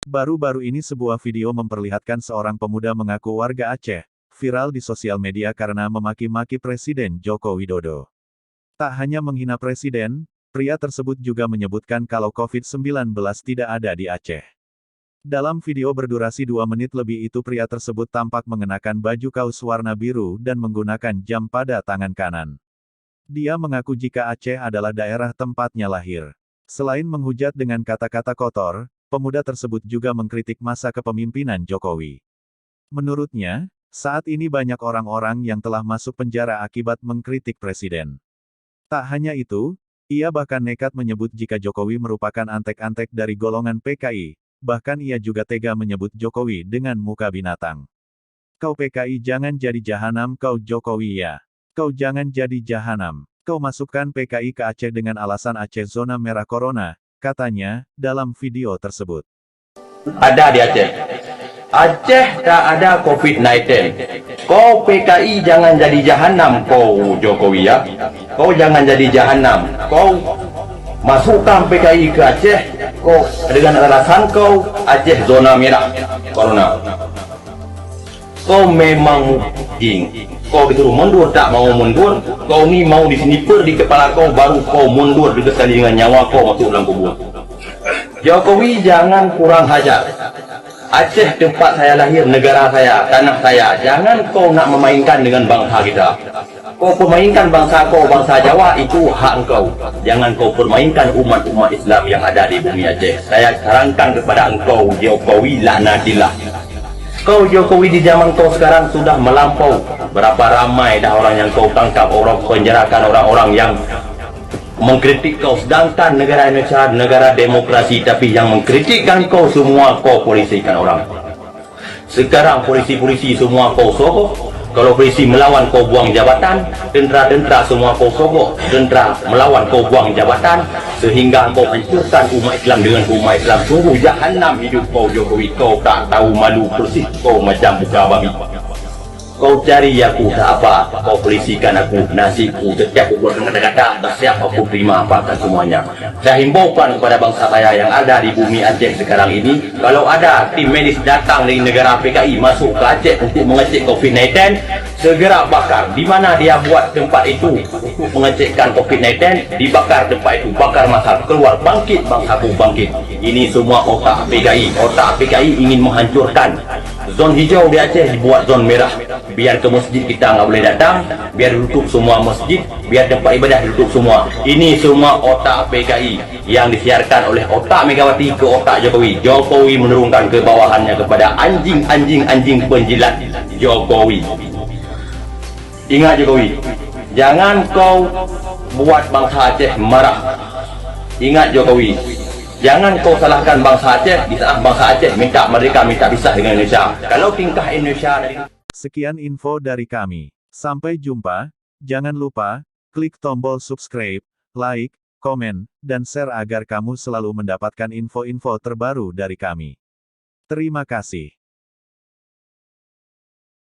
Baru-baru ini sebuah video memperlihatkan seorang pemuda mengaku warga Aceh, viral di sosial media karena memaki-maki Presiden Joko Widodo. Tak hanya menghina Presiden, pria tersebut juga menyebutkan kalau COVID-19 tidak ada di Aceh. Dalam video berdurasi 2 menit lebih itu pria tersebut tampak mengenakan baju kaos warna biru dan menggunakan jam pada tangan kanan. Dia mengaku jika Aceh adalah daerah tempatnya lahir. Selain menghujat dengan kata-kata kotor, pemuda tersebut juga mengkritik masa kepemimpinan Jokowi. Menurutnya, saat ini banyak orang-orang yang telah masuk penjara akibat mengkritik presiden. Tak hanya itu, ia bahkan nekat menyebut jika Jokowi merupakan antek-antek dari golongan PKI, bahkan ia juga tega menyebut Jokowi dengan muka binatang. Kau PKI jangan jadi jahanam, kau Jokowi ya. Kau jangan jadi jahanam. Kau masukkan PKI ke Aceh dengan alasan Aceh zona merah corona, katanya, dalam video tersebut. Ada di Aceh. Aceh tak ada COVID-19. Kau PKI jangan jadi jahanam, kau Jokowi ya. Kau jangan jadi jahanam. Kau masukkan PKI ke Aceh, kau dengan alasan kau Aceh zona merah corona. Kau memang mungkin. Kau disuruh mundur tak mau mundur. Kau ni mau disniper di kepala kau baru kau mundur juga sekali dengan nyawa kau masuk dalam kubur. Jokowi jangan kurang hajar. Aceh tempat saya lahir, negara saya, tanah saya. Jangan kau nak memainkan dengan bangsa kita. Kau permainkan bangsa kau, bangsa Jawa, itu hak engkau. Jangan kau permainkan umat-umat Islam yang ada di bumi Aceh. Saya sarankan kepada engkau, Jokowi, laknatillah. Kau Jokowi di zaman kau sekarang sudah melampau. Berapa ramai dah orang yang kau tangkap, orang penjarakan orang-orang yang mengkritik kau, sedangkan negara Indonesia negara demokrasi, tapi yang mengkritikkan kau semua kau polisikan orang. Sekarang polisi-polisi semua kau sogok. Kalau polisi melawan kau buang jabatan, tentera-tentera semua kau sogok. Tentera melawan kau buang jabatan, sehingga kau hancurkan umat Islam dengan umat Islam. Sungguh jahanam hidup kau Jokowi. Kau tak tahu malu persis, kau macam buka babi. Kau cari aku tak apa, kau polisikan aku, nasibku setiap pukul kata-kata, dah siap aku terima apakan semuanya. Saya himbaukan kepada bangsa saya yang ada di bumi Aceh sekarang ini, kalau ada tim medis datang dari negara PKI masuk ke Aceh untuk mengecek COVID-19, segera bakar. Di mana dia buat tempat itu untuk mengecekkan COVID-19, dibakar tempat itu, bakar masa, keluar, bangkit bangsaku bangkit. Ini semua otak PKI. Otak PKI ingin menghancurkan. Zon hijau di Aceh dibuat zon merah. Biar ke masjid kita nggak boleh datang, biar ditutup semua masjid, biar tempat ibadah ditutup semua. Ini semua otak PKI yang disiarkan oleh otak Megawati ke otak Jokowi. Jokowi menurunkan ke bawahannya kepada anjing penjilat Jokowi. Ingat Jokowi, jangan kau buat bangsa Aceh marah. Ingat Jokowi, jangan kau salahkan bangsa Aceh di saat bangsa Aceh minta merdeka, minta pisah dengan Indonesia. Kalau tingkah Indonesia dari... Sekian info dari kami. Sampai jumpa. Jangan lupa, klik tombol subscribe, like, komen, dan share agar kamu selalu mendapatkan info-info terbaru dari kami. Terima kasih.